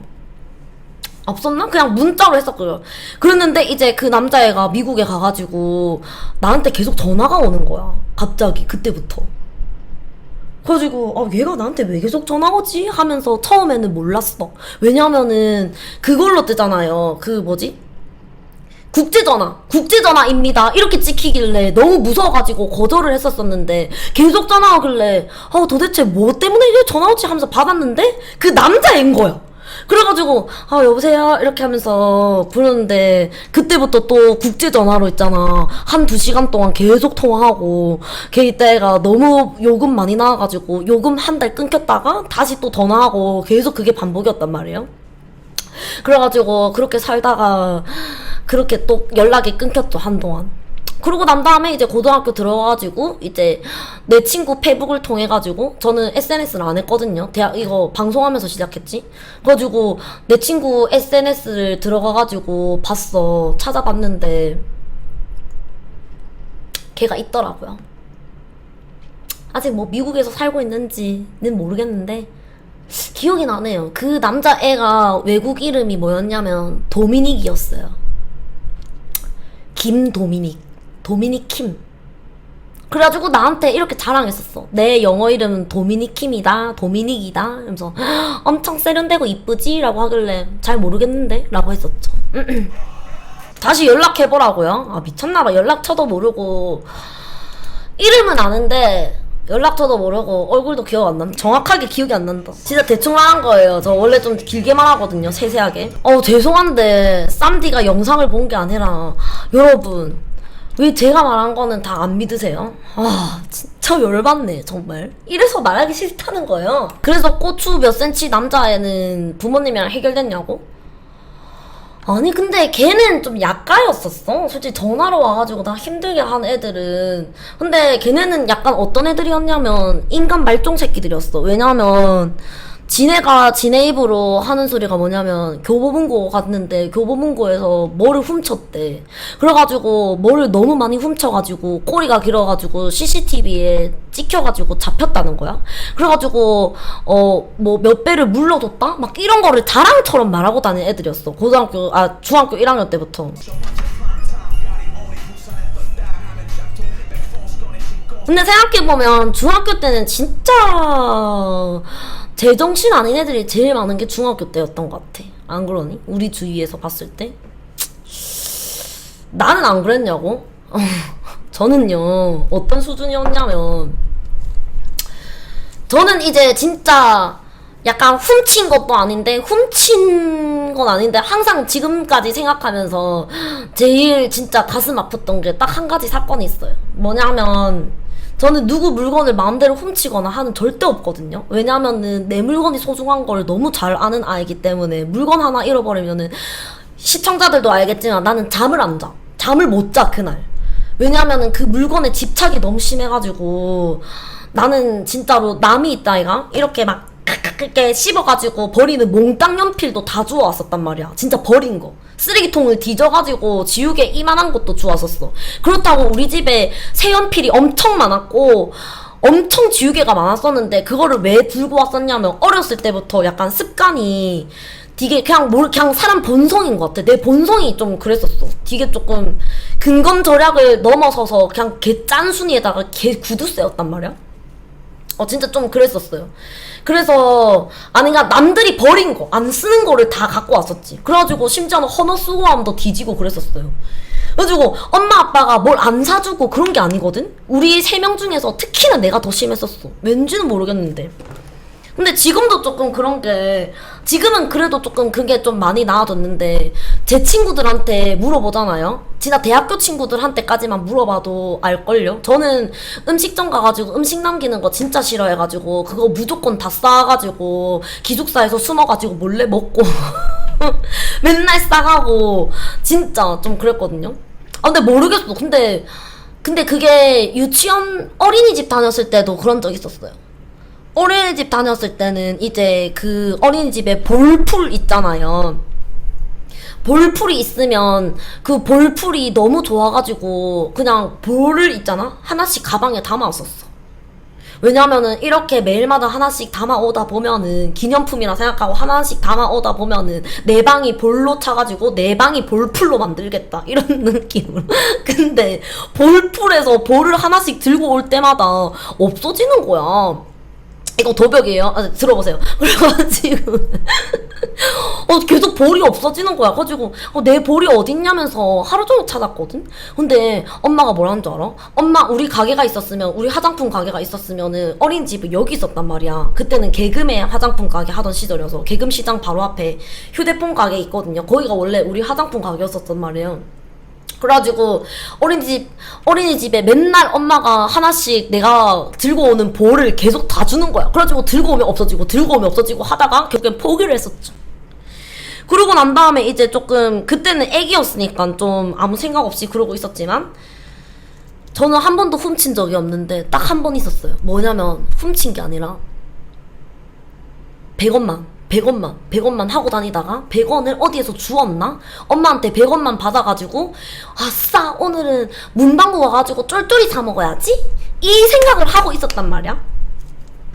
없었나? 그냥 문자로 했었고요. 그랬는데 이제 그 남자애가 미국에 가가지고 나한테 계속 전화가 오는 거야. 갑자기 그때부터. 그래가지고 얘가 나한테 왜 계속 전화 오지? 하면서 처음에는 몰랐어. 왜냐면은 그걸로 뜨잖아요. 그 뭐지? 국제전화입니다. 이렇게 찍히길래 너무 무서워가지고 거절을 했었었는데 계속 전화 오길래 도대체 뭐 때문에 이게 전화 오지? 하면서 받았는데 그 남자인 거야. 그래가지고 여보세요? 이렇게 하면서 부르는데 그때부터 또 국제전화로 있잖아. 한 2시간 동안 계속 통화하고 걔 이때가 너무 요금 많이 나와가지고 요금 한 달 끊겼다가 다시 또 전화하고 계속 그게 반복이었단 말이에요. 그래가지고 그렇게 살다가 그렇게 또 연락이 끊겼죠 한동안. 그러고 난 다음에 이제 고등학교 들어가가지고 이제 내 친구 페북을 통해가지고 저는 SNS를 안 했거든요. 대학 이거 방송하면서 시작했지. 그래가지고 내 친구 SNS를 들어가가지고 봤어. 찾아봤는데 걔가 있더라고요. 아직 뭐 미국에서 살고 있는지는 모르겠는데 기억이 나네요. 그 남자애가 외국 이름이 뭐였냐면 도미닉이었어요. 도미닉 킴. 그래가지고 나한테 이렇게 자랑했었어. 내 영어 이름은 도미닉 킴이다. 도미닉이다. 이러면서 엄청 세련되고 이쁘지? 라고 하길래 잘 모르겠는데? 라고 했었죠. 다시 연락해보라고요? 미쳤나봐. 연락처도 모르고 이름은 아는데 연락처도 모르고 얼굴도 기억 안 난다. 정확하게 기억이 안 난다. 진짜 대충 말한 거예요. 저 원래 좀 길게 말하거든요. 세세하게. 죄송한데 쌈디가 영상을 본 게 아니라 여러분 왜 제가 말한 거는 다 안 믿으세요? 진짜 열받네 정말. 이래서 말하기 싫다는 거예요. 그래서 고추 몇 센치 남자애는 부모님이랑 해결됐냐고? 아니 근데 걔는 좀 약가였었어. 솔직히 전화로 와가지고 나 힘들게 한 애들은. 근데 걔네는 약간 어떤 애들이었냐면 인간 말종 새끼들이었어. 왜냐면 지네가 지네 입으로 하는 소리가 뭐냐면 교보문고 갔는데 교보문고에서 뭐를 훔쳤대. 그래가지고 뭐를 너무 많이 훔쳐가지고 꼬리가 길어가지고 CCTV에 찍혀가지고 잡혔다는 거야. 그래가지고 뭐 몇 배를 물러줬다? 막 이런 거를 자랑처럼 말하고 다니는 애들이었어. 중학교 1학년 때부터. 근데 생각해보면 중학교 때는 진짜 제정신 아닌 애들이 제일 많은 게 중학교 때였던 것 같아. 안 그러니? 우리 주위에서 봤을 때. 나는 안 그랬냐고? 저는요, 어떤 수준이었냐면, 저는 이제 진짜 약간 훔친 것도 아닌데, 훔친 건 아닌데, 항상 지금까지 생각하면서 제일 진짜 가슴 아팠던 게 딱 한 가지 사건이 있어요. 뭐냐면, 저는 누구 물건을 마음대로 훔치거나 하는 절대 없거든요. 왜냐면은 내 물건이 소중한 걸 너무 잘 아는 아이기 때문에 물건 하나 잃어버리면은 시청자들도 알겠지만 나는 잠을 안 자. 잠을 못 자, 그날. 왜냐면은 그 물건에 집착이 너무 심해가지고 나는 진짜로 남이 있다 이가 이렇게 막 이렇게 씹어가지고 버리는 몽땅 연필도 다 주워왔었단 말이야. 진짜 버린 거. 쓰레기통을 뒤져가지고 지우개 이만한 것도 주웠었어. 그렇다고 우리 집에 새 연필이 엄청 많았고 엄청 지우개가 많았었는데 그거를 왜 들고 왔었냐면 어렸을 때부터 약간 습관이 되게 그냥 사람 본성인 것 같아. 내 본성이 좀 그랬었어. 되게 조금 근검절약을 넘어서서 그냥 개 짠순이에다가 개 구두쇠였단 말이야. 진짜 좀 그랬었어요. 그래서 아니 그러니까 남들이 버린 거 안 쓰는 거를 다 갖고 왔었지. 그래가지고 심지어는 헌어 수고함도 뒤지고 그랬었어요. 그래가지고 엄마 아빠가 뭘 안 사주고 그런 게 아니거든. 우리 3명 중에서 특히나 내가 더 심했었어. 왠지는 모르겠는데. 근데 지금도 조금 그런 게 지금은 그래도 조금 그게 좀 많이 나아졌는데 제 친구들한테 물어보잖아요. 진짜 대학교 친구들한테까지만 물어봐도 알걸요. 저는 음식점 가가지고 음식 남기는 거 진짜 싫어해가지고 그거 무조건 다 싸가지고 기숙사에서 숨어가지고 몰래 먹고 맨날 싸가고 진짜 좀 그랬거든요. 근데 모르겠어. 근데 그게 유치원 어린이집 다녔을 때도 그런 적 있었어요. 어린이집 다녔을 때는 이제 그 어린이집에 볼풀 있잖아요. 볼풀이 있으면 그 볼풀이 너무 좋아가지고 그냥 볼을 있잖아? 하나씩 가방에 담아왔었어. 왜냐면은 이렇게 매일마다 하나씩 담아오다 보면은 기념품이라 생각하고 하나씩 담아오다 보면은 내 방이 볼로 차가지고 내 방이 볼풀로 만들겠다 이런 느낌으로. 근데 볼풀에서 볼을 하나씩 들고 올 때마다 없어지는 거야. 이거 도벽이에요. 들어보세요. 그래가지고 계속 볼이 없어지는 거야. 가지고 내 볼이 어딨냐면서 하루 종일 찾았거든. 근데 엄마가 뭐라는 줄 알아? 엄마 우리 가게가 있었으면 우리 화장품 가게가 있었으면은 어린이집이 여기 있었단 말이야. 그때는 개금의 화장품 가게 하던 시절이어서 개금 시장 바로 앞에 휴대폰 가게 있거든요. 거기가 원래 우리 화장품 가게였었단 말이에요. 그래가지고 어린이집에 맨날 엄마가 하나씩 내가 들고 오는 볼을 계속 다 주는 거야. 그래가지고 들고 오면 없어지고 하다가 결국엔 포기를 했었죠. 그러고 난 다음에 이제 조금 그때는 애기였으니까 좀 아무 생각 없이 그러고 있었지만 저는 한 번도 훔친 적이 없는데 딱 한 번 있었어요. 뭐냐면 훔친 게 아니라 100원만 하고 다니다가 100원을 어디에서 주웠나? 엄마한테 100원만 받아가지고 아싸 오늘은 문방구 가가지고 쫄쫄이 사 먹어야지? 이 생각을 하고 있었단 말이야.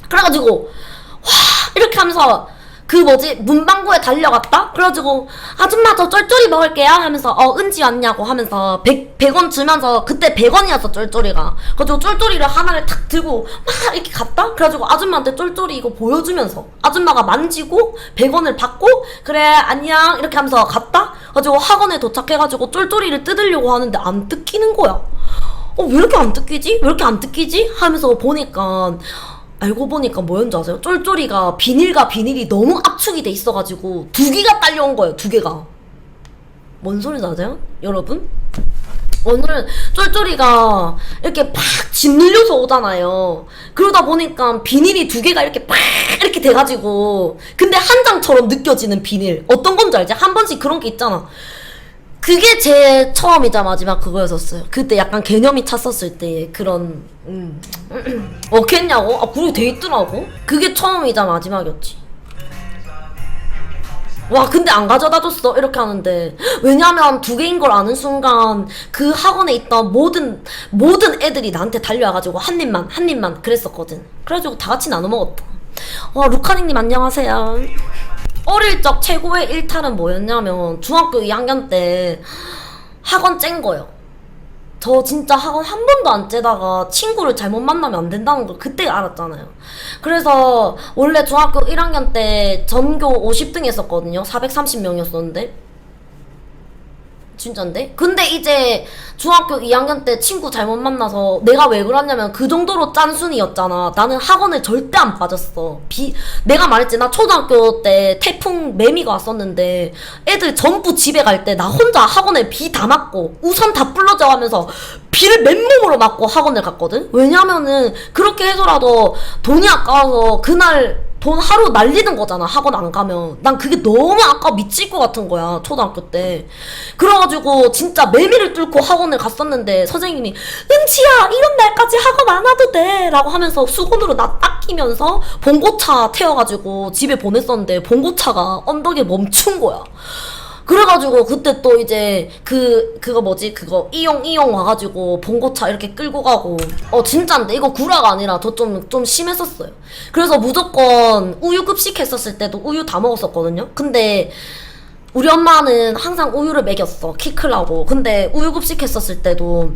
그래가지고 와 이렇게 하면서 그 문방구에 달려갔다? 그래가지고 아줌마 저 쫄쫄이 먹을게요 하면서 은지 왔냐고 하면서 100원 주면서 그때 100원이었어 쫄쫄이가. 그래가지고 쫄쫄이를 하나를 탁 들고 막 이렇게 갔다? 그래가지고 아줌마한테 쫄쫄이 이거 보여주면서 아줌마가 만지고 100원을 받고 그래 안녕 이렇게 하면서 갔다? 그래가지고 학원에 도착해가지고 쫄쫄이를 뜯으려고 하는데 안 뜯기는 거야. 왜 이렇게 안 뜯기지? 하면서 보니까 알고 보니까 뭐였는지 아세요? 쫄쫄이가 비닐과 비닐이 너무 압축이 돼 있어가지고 2개가 딸려온 거예요. 2개가. 뭔 소리인지 아세요? 여러분? 오늘은 쫄쫄이가 이렇게 팍 짓눌려서 오잖아요. 그러다 보니까 비닐이 두 개가 이렇게 팍 이렇게 돼가지고, 근데 한 장처럼 느껴지는 비닐. 어떤 건지 알지? 한 번씩 그런 게 있잖아. 그게 제 처음이자 마지막 그거였었어요. 그때 약간 개념이 찼었을 때 그런 어겠냐고? 아 그리고 돼 있더라고. 그게 처음이자 마지막이었지. 와 근데 안 가져다 줬어 이렇게 하는데, 왜냐면 두 개인 걸 아는 순간 그 학원에 있던 모든 애들이 나한테 달려와가지고 한 입만 그랬었거든. 그래가지고 다 같이 나눠 먹었다. 와 루카닉님 안녕하세요. 어릴 적 최고의 일탈은 뭐였냐면 중학교 2학년 때 학원 짠 거요. 저 진짜 학원 한 번도 안 째다가 친구를 잘못 만나면 안 된다는 걸 그때 알았잖아요. 그래서 원래 중학교 1학년 때 전교 50등 했었거든요. 430명이었었는데. 진짠데? 근데 이제 중학교 2학년 때 친구 잘못 만나서 내가 왜 그러냐면 그 정도로 짠순이였잖아. 나는 학원을 절대 안 빠졌어. 내가 말했지, 나 초등학교 때 태풍 매미가 왔었는데 애들 전부 집에 갈 때 나 혼자 학원에 비 다 맞고 우산 다 불러져 가면서 비를 맨몸으로 맞고 학원을 갔거든? 왜냐면은 그렇게 해서라도 돈이 아까워서 그날 돈 하루 날리는 거잖아, 학원 안 가면. 난 그게 너무 아까 미칠 것 같은 거야, 초등학교 때. 그래가지고 진짜 매미를 뚫고 학원을 갔었는데 선생님이 은지야 이런 날까지 학원 안 와도 돼 라고 하면서 수건으로 나 닦이면서 봉고차 태워가지고 집에 보냈었는데 봉고차가 언덕에 멈춘 거야. 그래가지고 그때 또 이제 그거 뭐지, 그거 이용 와가지고 봉고차 이렇게 끌고 가고. 진짜인데 이거 구라가 아니라 더 좀 심했었어요. 그래서 무조건 우유 급식 했었을 때도 우유 다 먹었었거든요. 근데 우리 엄마는 항상 우유를 먹였어, 키 크라고. 근데 우유 급식 했었을 때도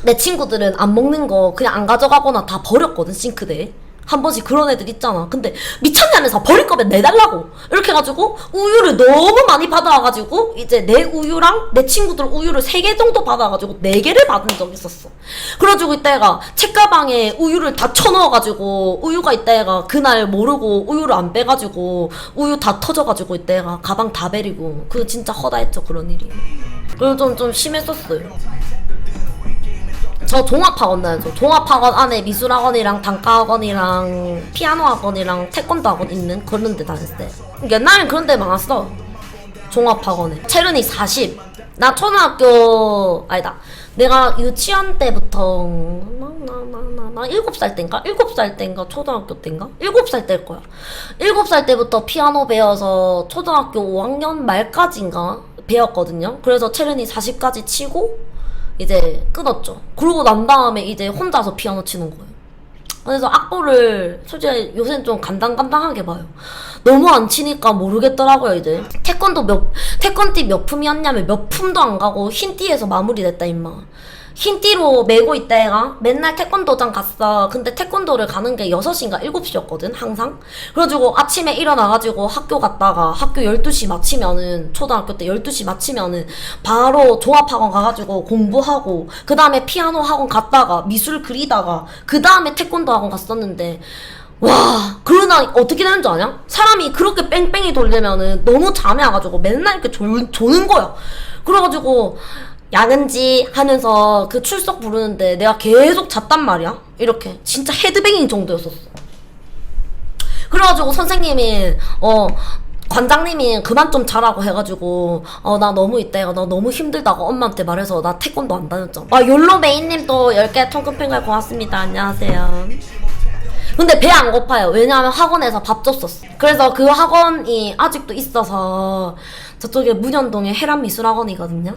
내 친구들은 안 먹는 거 그냥 안 가져가거나 다 버렸거든, 싱크대에. 한 번씩 그런 애들 있잖아. 근데 미쳤냐면서 버릴 거면 내달라고 이렇게 해가지고 우유를 너무 많이 받아와가지고 이제 내 우유랑 내 친구들 우유를 3개 정도 받아가지고 4개를 받은 적이 있었어. 그래가지고 이때가 책가방에 우유를 다 쳐넣어가지고 우유가 이때가 그날 모르고 우유를 안 빼가지고 우유 다 터져가지고 이때가 가방 다 베리고. 그 진짜 허다했죠, 그런 일이. 그래서 좀 심했었어요. 저 종합학원 다녔죠. 종합학원 안에 미술학원이랑 단과학원이랑 피아노학원이랑 태권도학원 있는 그런 데 다녔어요. 옛날엔 그런 데 많았어, 종합학원에. 체르니 40. 나 초등학교 아니다, 내가 유치원 때부터 나 7살 땐가? 7살 땐가 초등학교 땐가? 7살 때일 거야. 7살 때부터 피아노 배워서 초등학교 5학년 말까지인가 배웠거든요. 그래서 체르니 40까지 치고 이제 끊었죠. 그러고 난 다음에 이제 혼자서 피아노 치는 거예요. 그래서 악보를 솔직히 요새는 좀 간당간당하게 봐요. 너무 안 치니까 모르겠더라고요. 이제 태권띠 몇 품이었냐면 몇 품도 안 가고 흰띠에서 마무리됐다 임마. 흰띠로 메고 있다 애가. 맨날 태권도장 갔어. 근데 태권도를 가는 게 6시인가 7시였거든 항상. 그래가지고 아침에 일어나가지고 학교 갔다가 학교 12시 마치면은, 초등학교 때 12시 마치면은 바로 종합학원 가가지고 공부하고 그 다음에 피아노 학원 갔다가 미술 그리다가 그 다음에 태권도 학원 갔었는데, 와 그러나 어떻게 되는 줄 아냐? 사람이 그렇게 뺑뺑이 돌리면은 너무 잠이 와가지고 맨날 이렇게 조는 거야. 그래가지고 야근지 하면서 그 출석 부르는데 내가 계속 잤단 말이야. 이렇게 진짜 헤드뱅잉 정도였었어. 그래가지고 선생님이 관장님이 그만 좀 자라고 해가지고 나 너무 이때가 나 너무 힘들다고 엄마한테 말해서 나 태권도 안 다녔잖아. 욜로메인님 또 10개 통큰팬걸 고맙습니다. 안녕하세요. 근데 배 안 고파요. 왜냐하면 학원에서 밥 줬었어. 그래서 그 학원이 아직도 있어서 저쪽에 문현동에 해란미술학원이거든요.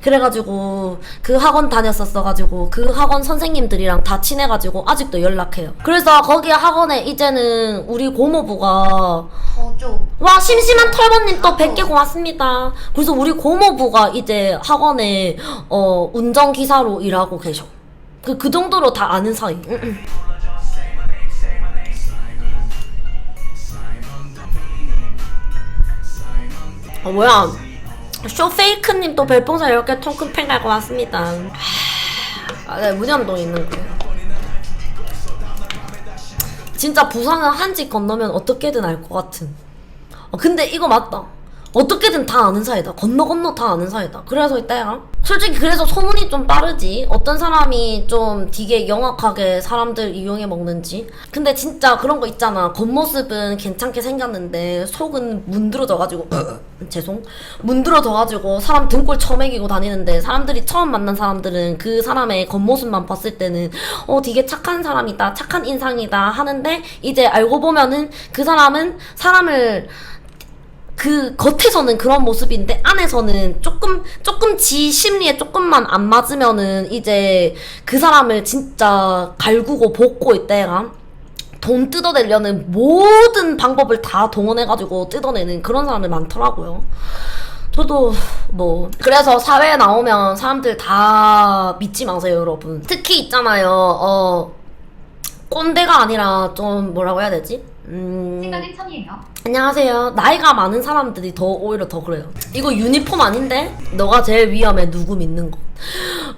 그래가지고 그 학원 다녔었어가지고 그 학원 선생님들이랑 다 친해가지고 아직도 연락해요. 그래서 거기 학원에 이제는 우리 고모부가 와 심심한 털보님 또 100개 고맙습니다. 그래서 우리 고모부가 이제 학원에 운전기사로 일하고 계셔. 그 정도로 다 아는 사이. 뭐야, 쇼페이크님 또 별풍선 10개 통큰팬 갈고 왔습니다. 네, 문현동에 있는 거예요. 진짜 부산은 한 집 건너면 어떻게든 알 것 같은. 근데 이거 맞다. 어떻게든 다 아는 사이다. 건너 다 아는 사이다. 그래서 이때가 솔직히 그래서 소문이 좀 빠르지. 어떤 사람이 좀 되게 영악하게 사람들 이용해 먹는지. 근데 진짜 그런 거 있잖아. 겉모습은 괜찮게 생겼는데 속은 문드러져가지고 죄송, 문드러져가지고 사람 등골 처먹이고 다니는데, 사람들이 처음 만난 사람들은 그 사람의 겉모습만 봤을 때는 되게 착한 사람이다, 착한 인상이다 하는데, 이제 알고 보면은 그 사람은 사람을, 그 겉에서는 그런 모습인데 안에서는 조금 지 심리에 조금만 안 맞으면은 이제 그 사람을 진짜 갈구고 볶고 있다가 돈 뜯어내려는 모든 방법을 다 동원해가지고 뜯어내는 그런 사람들 많더라고요. 저도 뭐 그래서 사회에 나오면 사람들 다 믿지 마세요, 여러분. 특히 있잖아요, 꼰대가 아니라 좀 뭐라고 해야 되지? 생각은 천이에요. 안녕하세요. 나이가 많은 사람들이 오히려 더 그래요. 이거 유니폼 아닌데? 너가 제일 위험해, 누구 믿는 거.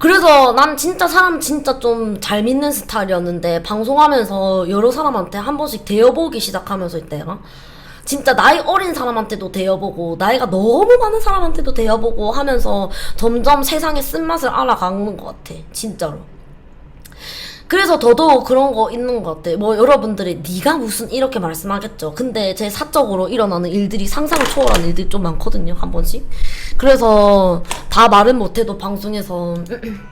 그래서 난 진짜 사람 진짜 좀 잘 믿는 스타일이었는데, 방송하면서 여러 사람한테 한 번씩 대여보기 시작하면서 이때가 진짜 나이 어린 사람한테도 대여보고 나이가 너무 많은 사람한테도 대여보고 하면서 점점 세상의 쓴맛을 알아가는 것 같아, 진짜로. 그래서 더더욱 그런 거 있는 것 같아. 뭐 여러분들이 네가 무슨 이렇게 말씀하겠죠. 근데 제 사적으로 일어나는 일들이 상상을 초월하는 일들이 좀 많거든요, 한 번씩. 그래서 다 말은 못해도 방송에서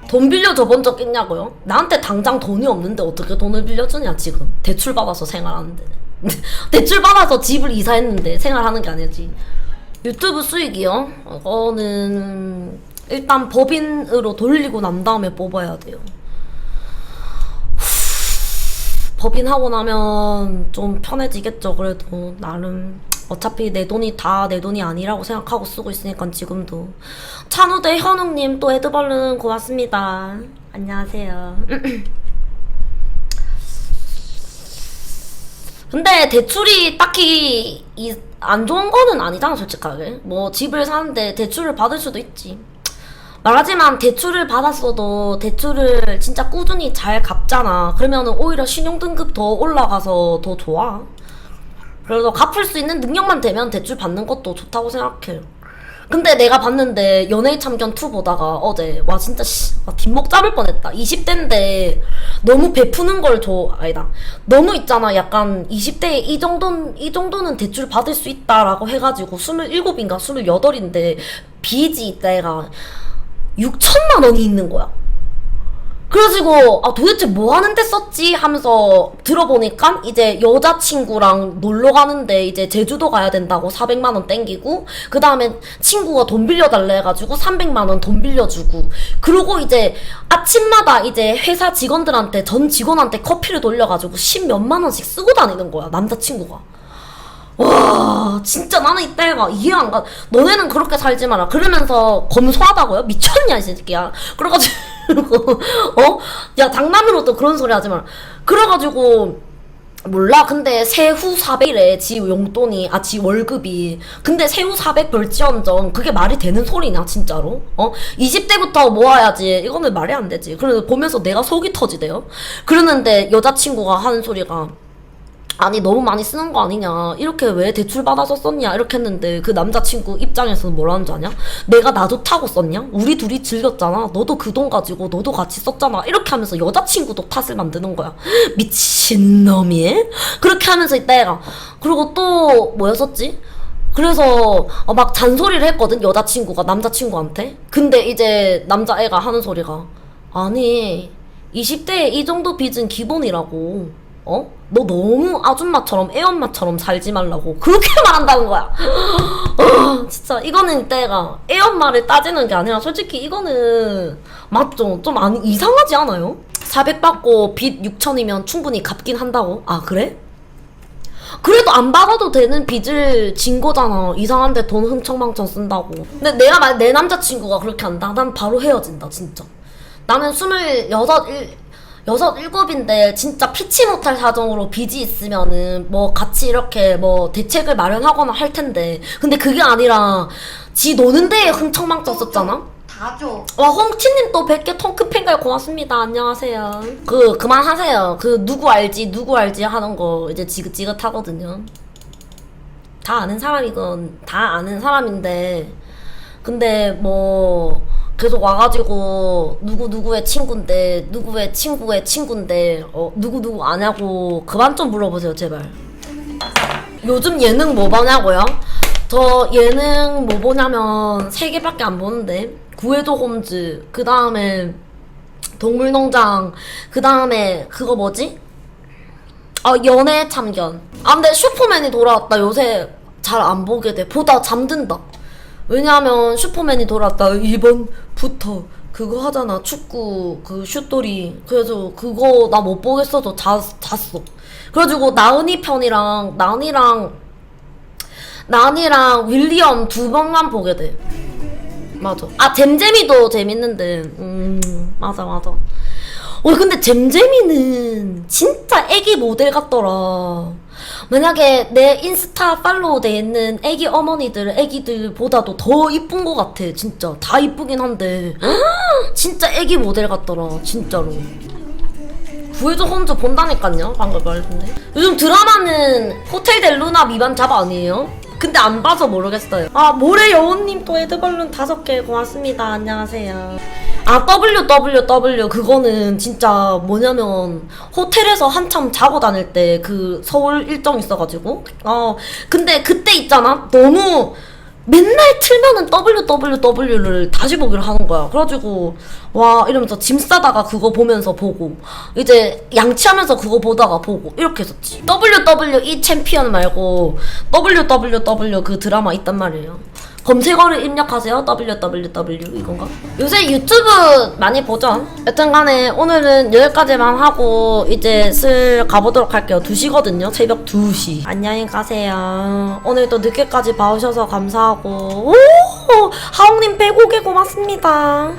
돈 빌려줘 본 적 있냐고요? 나한테 당장 돈이 없는데 어떻게 돈을 빌려주냐, 지금. 대출 받아서 생활하는데. 대출 받아서 집을 이사했는데 생활하는 게 아니지. 유튜브 수익이요? 이거는 일단 법인으로 돌리고 난 다음에 뽑아야 돼요. 법인 하고 나면 좀 편해지겠죠. 그래도 나름 어차피 내 돈이 다 내 돈이 아니라고 생각하고 쓰고 있으니까. 지금도 찬우대 현웅님 또 에드벌룬 고맙습니다. 안녕하세요. 근데 대출이 딱히 안 좋은 거는 아니잖아, 솔직하게. 뭐 집을 사는데 대출을 받을 수도 있지. 말하지만 대출을 받았어도 대출을 진짜 꾸준히 잘 갚잖아. 그러면은 오히려 신용등급 더 올라가서 더 좋아. 그래서 갚을 수 있는 능력만 되면 대출 받는 것도 좋다고 생각해. 근데 내가 봤는데 연예인 참견 2 보다가 어제 와 진짜 뒷목 잡을 뻔했다. 20대인데 너무 베푸는 걸 아니다. 너무 있잖아. 약간 20대에 이 정도는 대출 받을 수 있다라고 해가지고 27인가 28인데 빚이 있다가 6천만 원이 있는 거야. 그래가지고 도대체 뭐 하는데 썼지 하면서 들어보니까 이제 여자친구랑 놀러 가는데 이제 제주도 가야 된다고 400만 원 땡기고, 그 다음에 친구가 돈 빌려달래 해가지고 300만 원 돈 빌려주고, 그러고 이제 아침마다 이제 회사 직원들한테, 전 직원한테 커피를 돌려가지고 10몇만 원씩 쓰고 다니는 거야, 남자친구가. 와 진짜 나는 이때가 이해 안 가. 너네는 그렇게 살지 마라. 그러면서 검소하다고요? 미쳤냐 이 새끼야. 그래가지고 야 장난으로도 그런 소리 하지 마라. 그래가지고 몰라. 근데 세후 400이래 지 용돈이, 지 월급이. 근데 세후 400 벌지언정 그게 말이 되는 소리냐 진짜로? 20대부터 모아야지. 이거는 말이 안 되지. 그래서 보면서 내가 속이 터지대요. 그러는데 여자친구가 하는 소리가, 아니 너무 많이 쓰는 거 아니냐, 이렇게 왜 대출 받아서 썼냐 이렇게 했는데, 그 남자친구 입장에서는 뭐라는 줄 아냐? 내가 나 좋다고 썼냐? 우리 둘이 즐겼잖아. 너도 그 돈 가지고 너도 같이 썼잖아. 이렇게 하면서 여자친구도 탓을 만드는 거야. 미친놈이. 그렇게 하면서 이따 얘가 그리고 또 뭐였었지? 그래서 막 잔소리를 했거든, 여자친구가 남자친구한테. 근데 이제 남자애가 하는 소리가, 아니 20대에 이 정도 빚은 기본이라고. 너 너무 아줌마처럼 애엄마처럼 살지 말라고 그렇게 말한다는 거야. 진짜 이거는 이때가 애엄마를 따지는 게 아니라 솔직히 이거는 맞죠? 좀 이상하지 않아요? 400 받고 빚 6천이면 충분히 갚긴 한다고? 아 그래? 그래도 안 받아도 되는 빚을 진 거잖아. 이상한데 돈 흥청망청 쓴다고. 근데 내 남자친구가 그렇게 한다? 난 바로 헤어진다 진짜. 나는 6, 7인데 진짜 피치 못할 사정으로 빚이 있으면은 뭐 같이 이렇게 뭐 대책을 마련하거나 할 텐데, 근데 그게 아니라 지 노는 데에 흥청망청 썼잖아? 다 줘. 와 홍치님 또 100개 통크팬가요 고맙습니다. 안녕하세요. 그만하세요. 누구 알지 하는 거 이제 지긋지긋하거든요. 다 아는 사람이건 다 아는 사람인데, 근데 뭐 계속 와가지고 누구누구의 친구인데 누구의 친구의 친구인데 누구누구 아냐고 그만 좀 물어보세요 제발. 요즘 예능 뭐 보냐고요? 저 예능 뭐 보냐면 3개밖에 안 보는데 구해줘 홈즈, 그 다음에 동물농장, 그 다음에 그거 뭐지? 연애 참견. 근데 슈퍼맨이 돌아왔다 요새 잘 안 보게 돼. 보다 잠든다. 왜냐면 슈퍼맨이 돌아왔다 2번부터 그거 하잖아, 축구 그 슛돌이. 그래서 그거 나 못 보겠어서 잤어. 그래가지고 나은이 편이랑 난이랑 윌리엄 2번만 보게 돼. 맞아. 잼잼이도 재밌는데 맞아. 근데 잼잼이는 진짜 애기 모델 같더라. 만약에 내 인스타 팔로우 돼 있는 애기 어머니들, 애기들보다도 더 이쁜 것 같아. 진짜 다 이쁘긴 한데 진짜 애기 모델 같더라 진짜로. 구해줘 홈즈 본다니깐요. 방금 말했는데 요즘 드라마는 호텔 델 루나 미반 잡 아니에요? 근데 안 봐서 모르겠어요. 모래 여우님 또 에드벌룬 5개 고맙습니다. 안녕하세요. WWW 그거는 진짜 뭐냐면 호텔에서 한참 자고 다닐 때 그 서울 일정 있어가지고 근데 그때 있잖아 너무 맨날 틀면은 WWW를 다시 보기를 하는 거야. 그래가지고 와 이러면서 짐 싸다가 그거 보면서 보고 이제 양치하면서 그거 보다가 보고 이렇게 했었지. WWE 챔피언 말고 WWW 그 드라마 있단 말이에요. 검색어를 입력하세요. WWW 이건가? 요새 유튜브 많이 보죠? 여튼간에 오늘은 여기까지만 하고 이제 슬 가보도록 할게요. 2시거든요. 새벽 2시. 안녕히 가세요. 오늘도 늦게까지 봐주셔서 감사하고 하옹님 105개 고맙습니다.